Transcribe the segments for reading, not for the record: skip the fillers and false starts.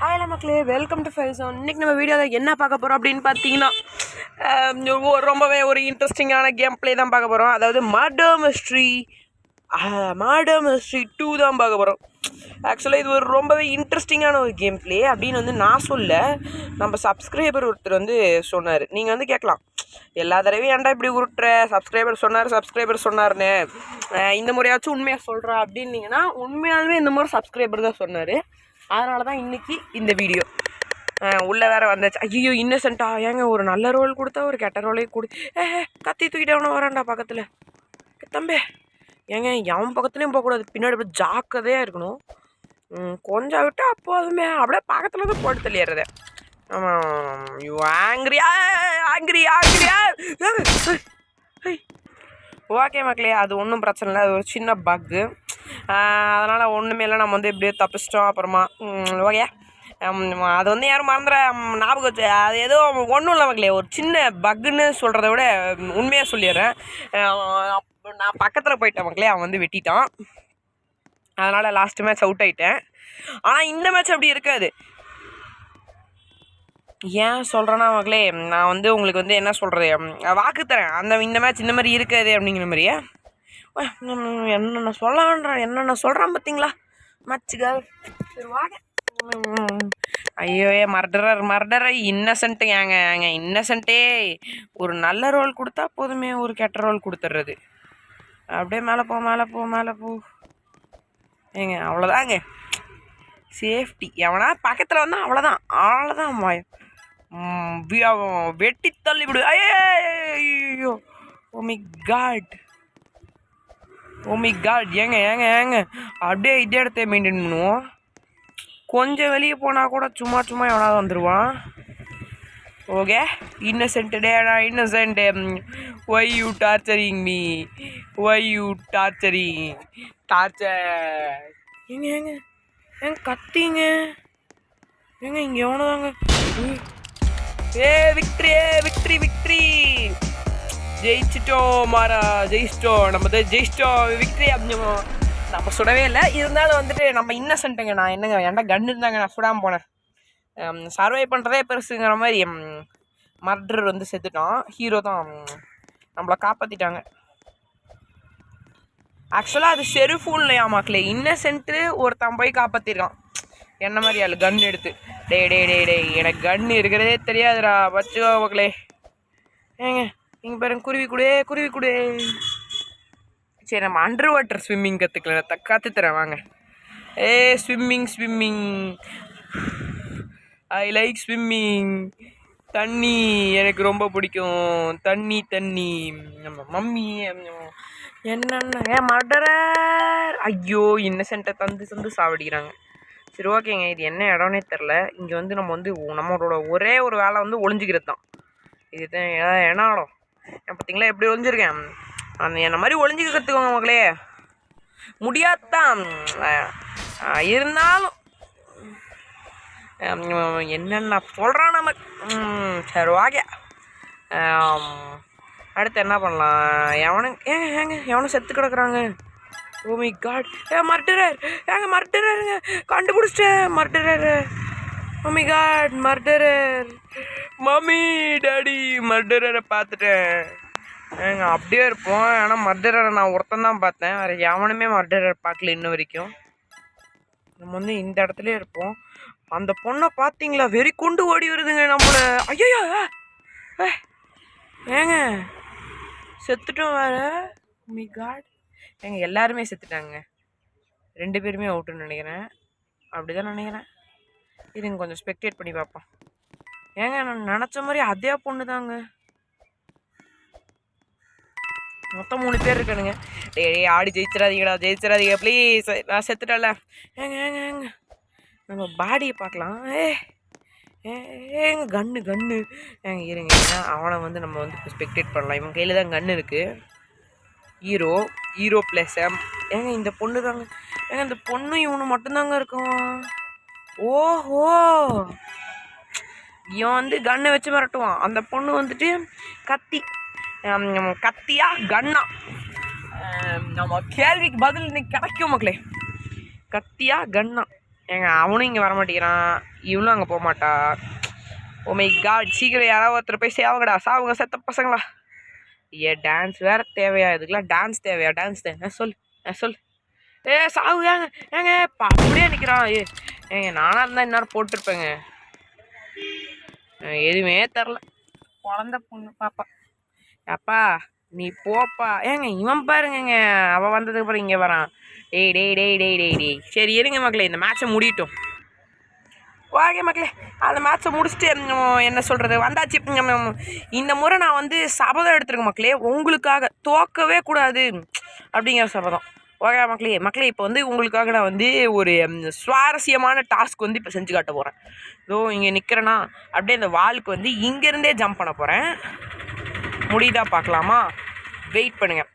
Hi மக்களே, welcome to ஃபைசோன். இன்றைக்கி நம்ம வீடியோவில் என்ன பார்க்க போகிறோம் அப்படின்னு பார்த்தீங்கன்னா ரொம்பவே ஒரு இன்ட்ரெஸ்டிங்கான கேம் ப்ளே தான் பார்க்க போகிறோம். அதாவது மர்டர் மிஸ்ட்ரி 2 தான் பார்க்க போகிறோம். ஆக்சுவலாக இது ஒரு ரொம்பவே இன்ட்ரெஸ்டிங்கான ஒரு கேம் ப்ளே அப்படின்னு நான் சொல்ல, நம்ம சப்ஸ்கிரைபர் ஒருத்தர் சொன்னார். நீங்கள் கேட்கலாம், எல்லா தடவையும் ஏன்டா இப்படி உருட்டுற, சப்ஸ்கிரைபர் சொன்னார்னு, இந்த முறையாச்சும் உண்மையாக சொல்கிறா அப்படின்னீங்கன்னா, உண்மையாலுமே இந்த மாதிரி சப்ஸ்கிரைபர் தான் சொன்னார். அதனால தான் இன்றைக்கி இந்த வீடியோ உள்ளே வேறு வந்தாச்சு. ஐயோ இன்னசென்ட்டா, ஏங்க ஒரு நல்ல ரோல் கொடுத்தா ஒரு கெட்ட ரோலே கத்தி தூக்கிட்டவன வரான்டா பக்கத்தில். தம்பி ஏங்க எவன் பக்கத்துலேயும் போகக்கூடாது, பின்னாடி போய் ஜாக்கிரதையாக இருக்கணும். கொஞ்சம் விட்டு அப்போதுமே அப்படியே பக்கத்தில் தான் போட்டு தள்ளிடுறதே. யூ ஆங்கிரியா ஓகே மக்களே, அது ஒன்றும் பிரச்சனை இல்லை. அது ஒரு சின்ன பக்கு, அதனால் ஒன்றுமே இல்லை. நம்ம இப்படியே தப்பிச்சிட்டோம். அப்புறமா ஓகே, அது யாரும் மறந்துட ஞாபகம் வச்சு, அது ஏதோ ஒன்றும் இல்லை மக்களே, ஒரு சின்ன பக்குன்னு சொல்கிறத விட உண்மையாக சொல்லிடுறேன். நான் பக்கத்தில் போயிட்டேன் மக்களே, அவன் வெட்டிட்டான். அதனால் லாஸ்ட் மேட்ச் அவுட் ஆகிட்டேன். ஆனால் இந்த மேட்ச் அப்படி இருக்காது. ஏன் சொல்கிறேன்னா மக்களே, நான் உங்களுக்கு என்ன சொல்கிறது, வாக்கு தரேன், இந்த மேட்ச் இந்த மாதிரி இருக்காது அப்படிங்கிற மாதிரியே. என்னென்ன என்னென்ன சொல்கிறான் பார்த்தீங்களா மச்சுகள். சரி வாங்க. ஐயோ மர்டரர் இன்னசென்ட்டு. ஏங்க இன்னசென்ட்டே ஒரு நல்ல ரோல் கொடுத்தா போதுமே, ஒரு கெட்ட ரோல் கொடுத்துட்றது. அப்படியே மேலே போ ஏங்க அவ்வளோதாங்க சேஃப்டி. எவனா பக்கத்தில் வந்தால் அவ்வளோதான் வெட்டி தள்ளி விடு. ஐயோ ஓமி காட் ஏங்க அப்படியே இதே இடத்த மெயின்டைன் பண்ணுவோம். கொஞ்சம் வெளியே போனால் கூட சும்மா எவனாவது வந்துடுவான். ஓகே இன்னசென்ட் டேடா, innocent. Why you torturing me, torture. ஏங்க கத்திங்க ஏங்க இங்கே எவனதாங்க. விக்ட்ரி ஜெயிச்சிட்டோம் ஜெயிச்சிட்டோம் விக்ட்ரி. நம்ம சுடவே இல்லை, இருந்தாலும் நம்ம இன்னசென்ட்டுங்க. நான் என்னங்க ஏன்டா கன் இருந்தாங்க, நான் சுடாமல் போனேன். சர்வை பண்ணுறதே பெருசுங்கிற மாதிரி மர்டர் செத்துட்டான். ஹீரோ தான் நம்மளை காப்பாற்றிட்டாங்க. ஆக்சுவலாக அது ஷெரிஃபும் இல்லையா மக்களே, இன்னசென்ட்டு ஒருத்தன் போய் காப்பாற்றிருக்கான். என்ன மாதிரி ஆள் கன் எடுத்து. டே எனக்கு கன் இருக்கிறதே தெரியாதுடா, வச்சுக்கோ மக்களே. ஏங்க இங்கே பாருங்க, குருவி கூட. சரி நம்ம அண்டர் வாட்டர் ஸ்விம்மிங் கற்றுத்தரேன் வாங்க. Swimming I like swimming. தண்ணி எனக்கு ரொம்ப பிடிக்கும். தண்ணி நம்ம மம்மி என்னென்ன மர்டரர். ஐயோ இன்னசென்ட்டை தந்து சாவடிக்கிறாங்க. சரி ஓகேங்க, இது என்ன இடம்னே தெரில. இங்கே நம்ம நம்மளோட ஒரே ஒரு வேலை ஒளிஞ்சிக்கிறது தான். இது என்ன இடம் பார்த்தீங்களா, எப்படி ஒளிஞ்சிருக்கேன். என்ன மாதிரி ஒளிஞ்சிக்க கற்றுக்கோங்க மக்களே. முடியாதான், இருந்தாலும் என்னென்ன சொல்கிறான் நம்ம. சரி ஓகே, அடுத்து என்ன பண்ணலாம். எவனும் செத்து கிடக்குறாங்க. ஓ மை காட், மர்டரருங்க கண்டுபிடிச்சிட்டேன். Murderer, oh my God murderer. Mummy daddy மர்டரரை பார்த்துட்டேன். அப்படியே இருப்போம். ஆனால் மர்டரரை நான் ஒருத்தன் தான் பார்த்தேன், வேறு எவனுமே மர்டரர் பார்க்கல இன்ன வரைக்கும். நம்ம இந்த இடத்துலயே இருப்போம். அந்த பொண்ணை பார்த்தீங்களா, வெறி கொண்டு ஓடி வருதுங்க நம்மளை. ஐயோ ஏங்க செத்துட்டோம் வேற. மை காட் ஏங்க எல்லாருமே செத்துட்டாங்க. 2 பேருமே அவுட்டுன்னு நினைக்கிறேன். அப்படிதான் நினைக்கிறேன். இதுங்க கொஞ்சம் ஸ்பெக்டேட் பண்ணி பார்ப்போம். ஏங்க நான் நினச்ச மாதிரி அதே பொண்ணு தாங்க. மொத்தம் 3 பேர் இருக்கானுங்க. ஆடி ஜெயிச்சிடாதீங்க ப்ளீஸ். நான் செத்துட்டல. ஏங்க நம்ம பாடியை பார்க்கலாம். ஏங்க கன்னு ஏங்க இருங்க. அவனை நம்ம ஸ்பெக்டேட் பண்ணலாம். இவன் கையில் தான் கன்று இருக்குது. ஹீரோ ப்ளஸ் ஏங்க இந்த பொண்ணு தாங்க. ஏங்க இந்த பொண்ணு இவனு மட்டும்தாங்க இருக்கும். ஓஹோ இவன் கன்னை வச்சு மிரட்டுவான். அந்த பொண்ணு கத்தியா கன்னா. நம்ம கேள்விக்கு பதில் இன்னைக்கு கிடைக்கும் மக்களே. கத்தியா கன்னா ஏங்க அவனும் இங்கே வரமாட்டேங்கிறான், இவளும் அங்கே போக மாட்டா. ஓ மை காட், சீக்கிரம் யாராவது ஒருத்தர் போய் சாவுங்கடா, சாவுங்க செத்த பசங்களா. டான்ஸ் வேறு தேவையா? இதுக்கெல்லாம் டான்ஸ் தேவையா? டான்ஸ் சொல் சொல். சாவு ஏங்க ஏங்க அப்படியே நிற்கிறான். ஏங்க நானாக இருந்தால் இந்நேரம் போட்டிருப்பேங்க. எதுவுமே தெரில. குழந்த பொண்ணு பாப்பா. அப்பா நீ போப்பா. ஏங்க இவன் பாருங்க, அவள் வந்ததுக்கு அப்புறம் இங்கே வரான். டேய் டேய் டேய் டேய் டேய் டேய். சரி இருங்க மக்களே, இந்த மேட்சை முடியட்டும். ஓகே மக்களே, அந்த மேட்சை முடிச்சுட்டு என்ன சொல்கிறது வந்தாச்சு. இந்த முறை நான் வந்து சபதம் எடுத்துருக்கேன் மக்களே, உங்களுக்காக தோக்கவே கூடாது அப்படிங்கிற சபதம். ஓகே மக்களே இப்போ வந்து உங்களுக்காக நான் வந்து ஒரு சுவாரஸ்யமான டாஸ்க் வந்து இப்போ செஞ்சு காட்ட போகிறேன். இதோ இங்கே நிற்கிறேன்னா அப்படியே இந்த வாலுக்கு வந்து இங்கேருந்தே ஜம்ப் பண்ண போகிறேன். முடியுதா பார்க்கலாமா? வெயிட் பண்ணுங்கள்.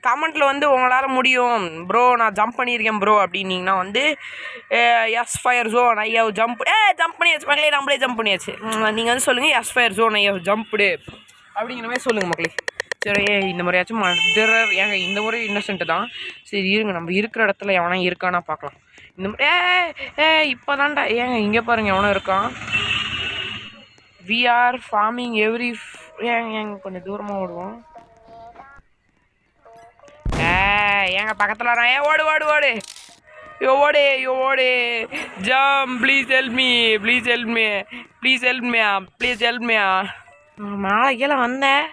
கமெண்ட்டில் வந்து உங்களால் முடியும் ப்ரோ, நான் ஜம்ப் பண்ணியிருக்கேன் ப்ரோ அப்படின்னீங்கன்னா வந்து yes fire zone I have jump. Jump பண்ணியாச்சு மக்களே, நம்மளே ஜம்ப் பண்ணியாச்சு. நீங்கள் வந்து சொல்லுங்கள் yes fire zone I have jumped அப்படிங்கிற மாதிரி சொல்லுங்கள் மக்களே. சரி இந்த முறையாச்சும் மர்டரர். ஏங்க இந்த முறை இன்னசென்ட்டு தான். சரி இருங்க, நம்ம இருக்கிற இடத்துல எவனா இருக்கானா பார்க்கலாம். இந்த முறை இப்போ தான்டா. ஏங்க இங்கே பாருங்கள் எவனோ இருக்கான். We are farming every. ஏங்க கொஞ்சம் தூரமாக ஓடுவோம். ஏங்க பக்கத்தில் வரான். ஓடு ஓடு ஓடு. ஓடு ஜம். Please help me, please help me, please help மீயா, ப்ளீஸ் ஹெல்ப் மீயா. மேலே கீழே வந்தேன்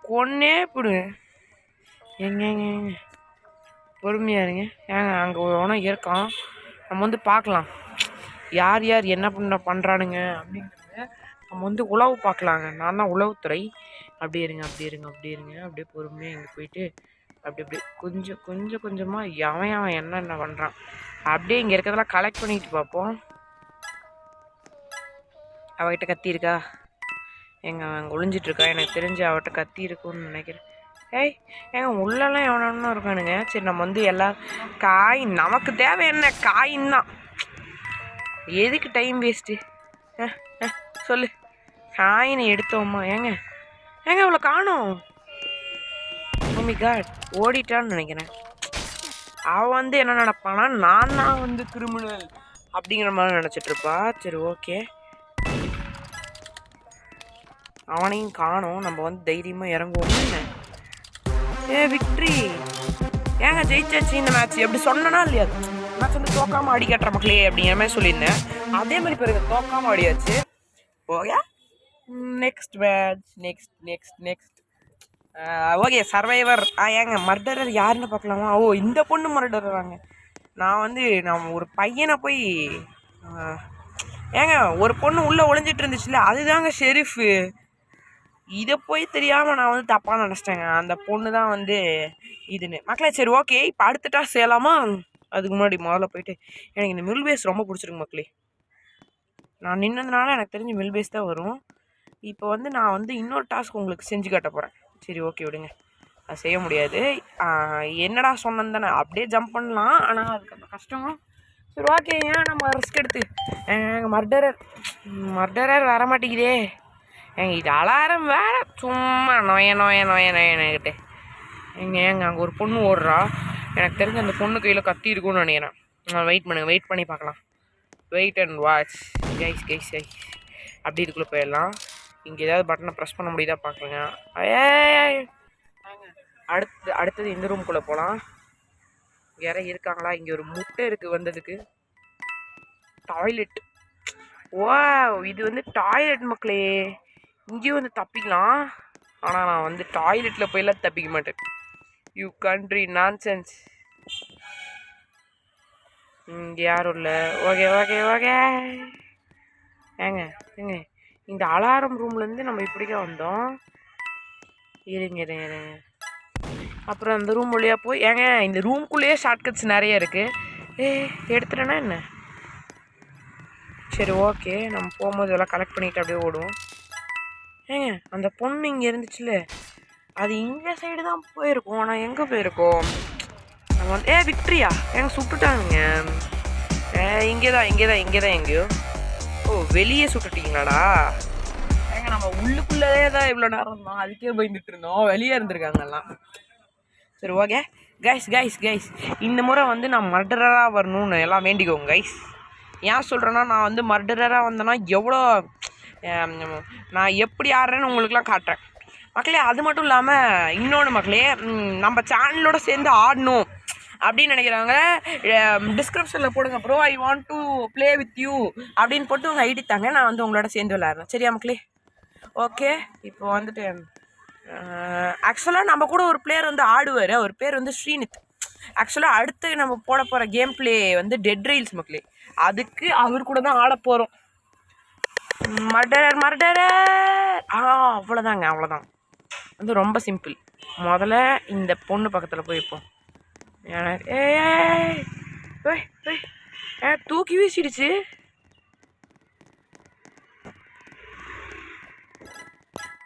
கொன்னே போடு. எங்க பொறுமையாக இருங்க. ஏங்க அங்கே ஒன்றா இருக்கான், நம்ம வந்து பார்க்கலாம் யார் யார் என்ன பண்ணுறானுங்க அப்படிங்கிறது. நம்ம வந்து உளவு பார்க்கலாங்க. நான் தான் உளவுத்துறை. அப்படியே இருங்க அப்படியே பொறுமையாக இங்கே போயிட்டு அப்படி கொஞ்சமாக அவன் என்ன பண்ணுறான் அப்படியே இங்கே இருக்கிறதெல்லாம் கலெக்ட் பண்ணிட்டு பார்ப்போம். அவகிட்ட கத்தி இருக்கா? அங்கே ஒளிஞ்சிட்ருக்கா. எனக்கு தெரிஞ்சு அவட்ட கத்தி இருக்குன்னு நினைக்கிறேன். ஏங்க உள்ளெல்லாம் எவனோ இருக்கானுங்க. சரி நம்ம வந்து எல்லாம் நமக்கு தேவை என்ன காயின் தான். எதுக்கு டைம் வேஸ்ட்டு? சொல்லு. காயினை எடுத்தோம்மா. ஏங்க இவ்வளோ காணோம். ஓ மை காட், ஓடிட்டான்னு நினைக்கிறேன். அவன் வந்து என்ன நினைப்பானா, நான் தான் வந்து கிரிமினல் அப்படிங்கிற மாதிரி நினச்சிட்ருப்பா. சரி ஓகே, அவனையும் காணோம். நம்ம வந்து தைரியமாக இறங்குவோம். விக்ட்ரி. ஏங்க ஜெயிச்சாச்சு இந்த மேட்ச். எப்படி சொன்னா இல்லையா, மேட்ச் வந்து தோக்காமல் அடி கட்டுற மக்களே அப்படிங்கிற மாதிரி சொல்லியிருந்தேன். அதே மாதிரி பிறகு தோக்காமல் அடியாச்சு. Okay next match. Next okay survivor. ஏங்க மர்டரர் யாருன்னு பார்க்கலாமா? இந்த பொண்ணு மர்டராங்க. நான் ஒரு பையனை போய் ஏங்க ஒரு பொண்ணு உள்ளே ஒளிஞ்சிட்டு இருந்துச்சுல்ல, அதுதாங்க ஷெரீஃபு. இதை போய் தெரியாமல் நான் வந்து தப்பாக நினச்சிட்டேங்க. அந்த பொண்ணு தான் வந்து இதுன்னு மக்களே. சரி ஓகே, இப்போ அடுத்த டாஸ் செய்யலாமா? அதுக்கு முன்னாடி முதல்ல போயிட்டு எனக்கு இந்த மில்பேஸ் ரொம்ப பிடிச்சிருக்கு மக்களே. நான் நின்னதுனால எனக்கு தெரிஞ்சு மில்பேஸ் தான் வரும். இப்போ வந்து நான் வந்து இன்னொரு டாஸ்க் உங்களுக்கு செஞ்சு காட்ட போகிறேன். சரி ஓகே விடுங்க, அது செய்ய முடியாது. என்னடா சொன்னேன் தானே, அப்படியே ஜம்ப் பண்ணலாம், ஆனால் அதுக்கு அந்த கஷ்டம். சரி ஓகே, ஏன் நம்ம ரிஸ்க் எடுத்து மர்டரர் வர மாட்டேங்குதே. இது அலாரம் வேற சும்மா நோயன்னுக்கிட்டே. ஏங்க அங்கே ஒரு பொண்ணு ஓடுறா. எனக்கு தெரிஞ்ச அந்த பொண்ணு கையில் கத்தி இருக்கும்னு நினைக்கிறேன். வெயிட் பண்ணி பார்க்கலாம். Wait and watch guys. அப்படி இதுக்குள்ளே போயிடலாம். இங்கே ஏதாவது பட்டனை ப்ரெஸ் பண்ண முடியுதா பார்க்கலங்க. அடுத்தது இந்த ரூம்குள்ளே போகலாம். யாரும் இருக்காங்களா? இங்கே ஒரு முட்டை இருக்குது வந்ததுக்கு. டாய்லெட். இது வந்து டாய்லெட் மக்களே. இங்கேயும் வந்து தப்பிக்கலாம், ஆனால் நான் வந்து டாய்லெட்டில் போயெல்லாம் தப்பிக்க மாட்டேன். You country nonsense. இங்கே யாரும் இல்லை. ஓகே ஏங்க இந்த அலாரம் ரூம்லேருந்து நம்ம இப்படிக்கா வந்தோம். இருங்க. அப்புறம் அந்த ரூம் வழியாக போய் இந்த ரூம்குள்ளேயே ஷார்ட்கட்ஸ் நிறைய இருக்குது. எடுத்துட்டேன்னா என்ன? சரி ஓகே, நம்ம போகும்போது எல்லாம் கலெக்ட் பண்ணிவிட்டு அப்படியே ஓடுவோம். அந்த பொண்ணு இங்கே இருந்துச்சுல்ல, அது இந்த சைடு தான் போயிருக்கோம். ஆனால் எங்கே போயிருக்கோம் நம்ம வந்து விக்ட்ரியா? சுட்டுட்டாங்க. இங்கே தான் எங்கேயோ. வெளியே சுட்டுட்டீங்களாடா? நம்ம உள்ளுக்குள்ளே தான் இவ்வளோ நேரம் இருந்தோம், அதுக்கே பயந்துட்டு இருந்தோம். வெளியே இருந்திருக்காங்கலாம். சரி ஓகே கைஸ், இந்த முறை வந்து நான் மர்டராக வரணும்னு எல்லாம் வேண்டிக்கோங்க கைஸ். ஏன் சொல்கிறேன்னா நான் வந்து மர்டரராக வந்தேன்னா எவ்வளோ நான் எப்படி ஆடுறேன்னு உங்களுக்குலாம் காட்டுறேன் மக்களே. அது மட்டும் இல்லாமல் இன்னொன்று மக்களே, நம்ம சேனலோட சேர்ந்து ஆடணும் அப்படின்னு நினைக்கிறாங்க டிஸ்கிரிப்ஷனில் போடுங்க bro, I want to play with you அப்படின்னு போட்டு உங்கள் ஐடி தாங்க, நான் வந்து உங்களோட சேர்ந்து விளையாடுறேன். சரியா மக்களே? ஓகே. இப்போ வந்துட்டு ஆக்சுவலாக நம்ம கூட ஒரு பிளேயர் வந்து ஆடுவார், அவர் பேர் வந்து ஸ்ரீநித். ஆக்சுவலாக அடுத்து நம்ம போட போகிற கேம் பிளே வந்து டெட் ரெயில்ஸ் மக்களே, அதுக்கு அவர் கூட தான் ஆட போகிறோம். மர்டரர் அவ்வளோதாங்க. வந்து ரொம்ப சிம்பிள். முதல்ல இந்த பொண்ணு பக்கத்தில் போய் வைப்போம். தூக்கி வீசிடுச்சு.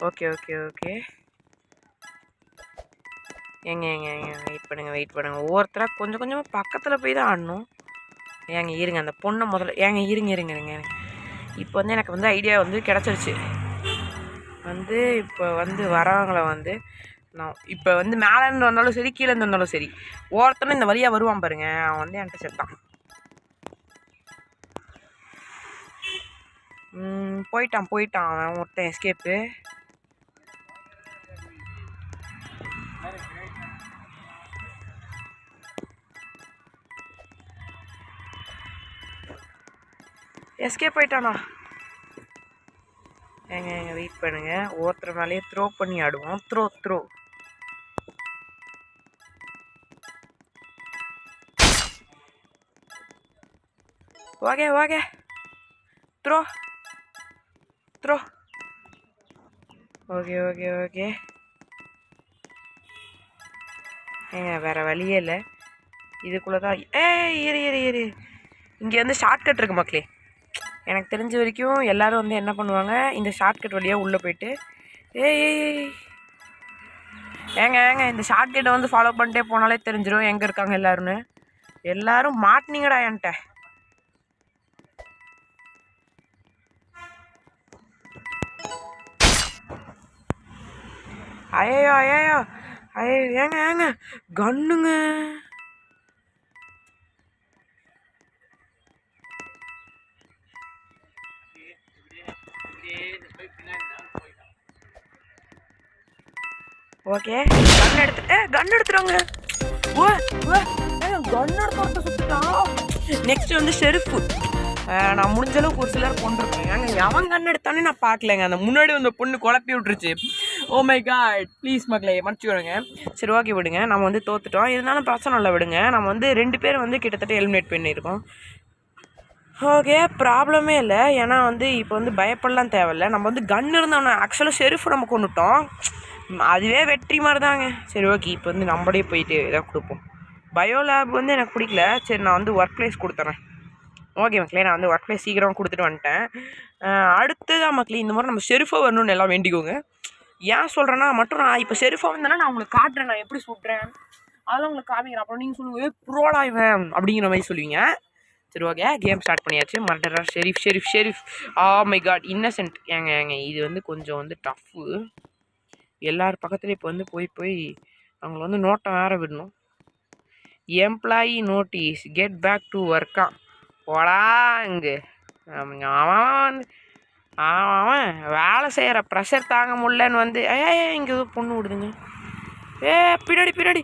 ஓகே ஏங்க வெயிட் பண்ணுங்க. ஒவ்வொருத்தராக கொஞ்சம் கொஞ்சமாக பக்கத்தில் போய் தான் ஆடணும். ஏங்க இருங்க, அந்த பொண்ணை முதல்ல ஏங்க இருங்க. இப்போ வந்து எனக்கு வந்து ஐடியா வந்து கிடச்சிருச்சு. வந்து இப்போ வந்து வரவங்களை வந்து நான் இப்போ வந்து மேலேருந்து வந்தாலும் சரி, கீழேருந்து வந்தாலும் சரி, ஒருத்தனும் இந்த வழியாக வருவான் பாருங்க, அவன் வந்து என்கிட்ட செத்தான். போயிட்டான் அவன் ஒருத்தன் எஸ்கேப்பு. எஸ்கேப் போயிட்டானா? ஏங்க வெயிட் பண்ணுங்க, ஒருத்தர் மேலேயே த்ரோ பண்ணி ஆடுவோம். த்ரோ ஓகே த்ரோ ஓகே ஏங்க வேற வழியே இல்லை, இதுக்குள்ளே தான். இரு இங்கே வந்து ஷார்ட்கட் இருக்கு மக்களே. எனக்கு தெரிஞ்ச வரைக்கும் எல்லோரும் வந்து என்ன பண்ணுவாங்க, இந்த ஷார்ட்கட் வழியாக உள்ளே போயிட்டு ஏங்க இந்த ஷார்ட்கட்டை வந்து ஃபாலோ பண்ணிட்டே போனாலே தெரிஞ்சிடும் எங்கே இருக்காங்க எல்லாருன்னு. எல்லாரும் மாட்டினீங்கடா என்கிட்ட. ஐயோ ஏங்க கண்ணுங்க. ஓகே கன் எடுத்துருவாங்க. கன் எடுத்து சுட்டான். நெக்ஸ்ட் வந்து ஷெரிஃபு. நான் முடிஞ்ச அளவுக்கு ஒரு சிலர் கொண்டிருப்பேன். ஏங்க எவன் கன் எடுத்தானே நான் பார்க்கலங்க. அந்த முன்னாடி வந்த பொண்ணு குழப்பி விட்டுருச்சு. ஓ மை காட், ப்ளீஸ் மக்களே மன்னிச்சுக்கோங்க. சரி ஓகே விடுங்க, நம்ம வந்து தோத்துட்டோம். இருந்தாலும் பிரச்சனை இல்லை விடுங்க. நம்ம வந்து 2 பேர் வந்து கிட்டத்தட்ட எலிமினேட் பண்ணியிருக்கோம். ஓகே ப்ராப்ளமே இல்லை. ஏன்னா வந்து இப்போ வந்து பயப்படலாம் தேவையில்லை. நம்ம வந்து கன் இருந்தோம்னா ஆக்சுவலாக ஷெரிஃபு நம்ம கொண்டுட்டோம், அதுவே வெற்றி மாதிரி தாங்க. சரி ஓகே, இப்போ வந்து நம்மளே போயிட்டு எதாவது கொடுப்போம். பயோ லேப் வந்து எனக்கு பிடிக்கல. சரி நான் வந்து ஒர்க் பிளேஸ் கொடுத்துறேன். ஓகே மக்களே, நான் வந்து ஒர்க் பிளேஸ் சீக்கிரம் கொடுத்துட்டு வந்துட்டேன். அடுத்ததான் மக்களே, இந்த மாதிரி நம்ம ஷெரிஃபாக வரணும்னு எல்லாம் வேண்டிக்கோங்க. ஏன் சொல்கிறேன்னா மட்டும் நான் இப்போ ஷெரிஃபாக வந்தேன்னா நான் உங்களுக்கு காட்டுறேன் நான் எப்படி சுட்டுறேன், அதெல்லாம் உங்களுக்கு காமிக்கிறேன். அப்புறம் நீங்கள் சொல்லுங்கள் ப்ரோடா இவன் அப்படிங்கிற மாதிரி சொல்லுவீங்க. சரி ஓகே, கேம் ஸ்டார்ட் பண்ணியாச்சு. Murderer sheriff my god innocent. ஏங்க இது வந்து கொஞ்சம் வந்து டஃப்பு. எல்லார் பக்கத்துலேயும் இப்போ வந்து போய் அவங்கள வந்து நோட்டம் வேற விடணும். Employee notice get back to ஒர்க்கா போடா இங்கே. அவன் வேலை செய்கிற ப்ரெஷர் தாங்க முடியலன்னு வந்து இங்கே ஏதோ பொண்ணு விடுதுங்க. பின்னாடி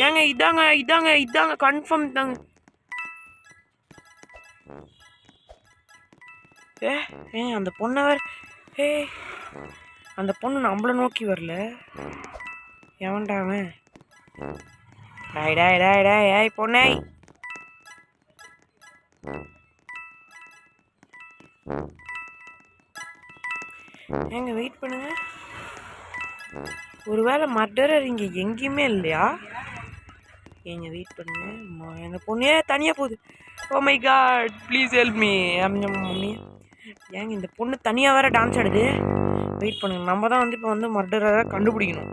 ஏங்க இதாங்க கன்ஃபார்ம் தாங்க. அந்த பொண்ணை வேறு அந்த பொண்ணு நம்மளை நோக்கி வரல. எவன்டா அவன்? ஏய் பொண்ணே, ஏங்க வெயிட் பண்ணுங்க. ஒருவேளை மர்டரர் இங்கே எங்கேயுமே இல்லையா? ஏங்க வெயிட் பண்ணுங்க. அந்த பொண்ணே தனியாக போகுது. Oh my god please help me. Mummy ஏங்க இந்த பொண்ணு தனியாக வேறு டான்ஸ் ஆடுது. வெயிட் பண்ணுங்க, நம்ம தான் வந்து இப்போ வந்து மர்டரரை கண்டுபிடிக்கணும்.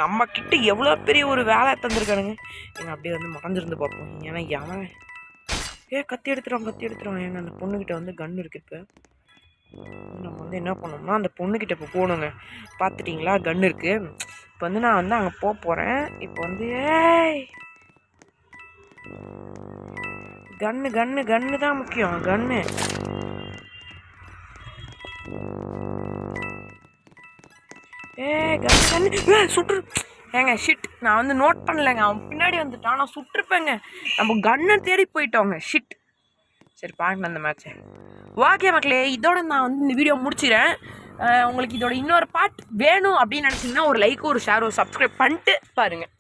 நம்ம கிட்ட எவ்வளோ பெரிய ஒரு வேலை தந்துருக்கானுங்க. ஏங்க அப்படியே வந்து மறைஞ்சிருந்து பார்ப்போம். ஏன்னா அவன் கத்தி எடுத்துருவான். ஏங்க அந்த பொண்ணுக்கிட்ட வந்து கன் இருக்குது. இப்போ நம்ம வந்து என்ன பண்ணோம்னா அந்த பொண்ணுக்கிட்ட இப்போ போகணுங்க. பார்த்துட்டிங்களா கன் இருக்குது. இப்போ வந்து நான் வந்து அங்கே போகிறேன். இப்போ வந்து கன்னு கன்னு கன்னு தான் முக்கியம். கன்னு கன்னு சுட்டு ஏங்க ஷிட். நான் வந்து நோட் பண்ணலைங்க. அவன் பின்னாடி வந்துட்டான். நான் சுட்டிருப்பேங்க. நம்ம கன்னை தேடி போயிட்டோங்க. ஷிட். சரி பார்க்கலாம் அந்த மேட்ச்சை. ஓகே மக்களே, இதோட நான் வந்து இந்த வீடியோ முடிச்சிடறேன். உங்களுக்கு இதோட இன்னொரு பார்ட் வேணும் அப்படின்னு நினச்சிங்கன்னா ஒரு லைக், ஒரு ஷேர், ஒரு சப்ஸ்கிரைப் பண்ணிட்டு பாருங்கள்.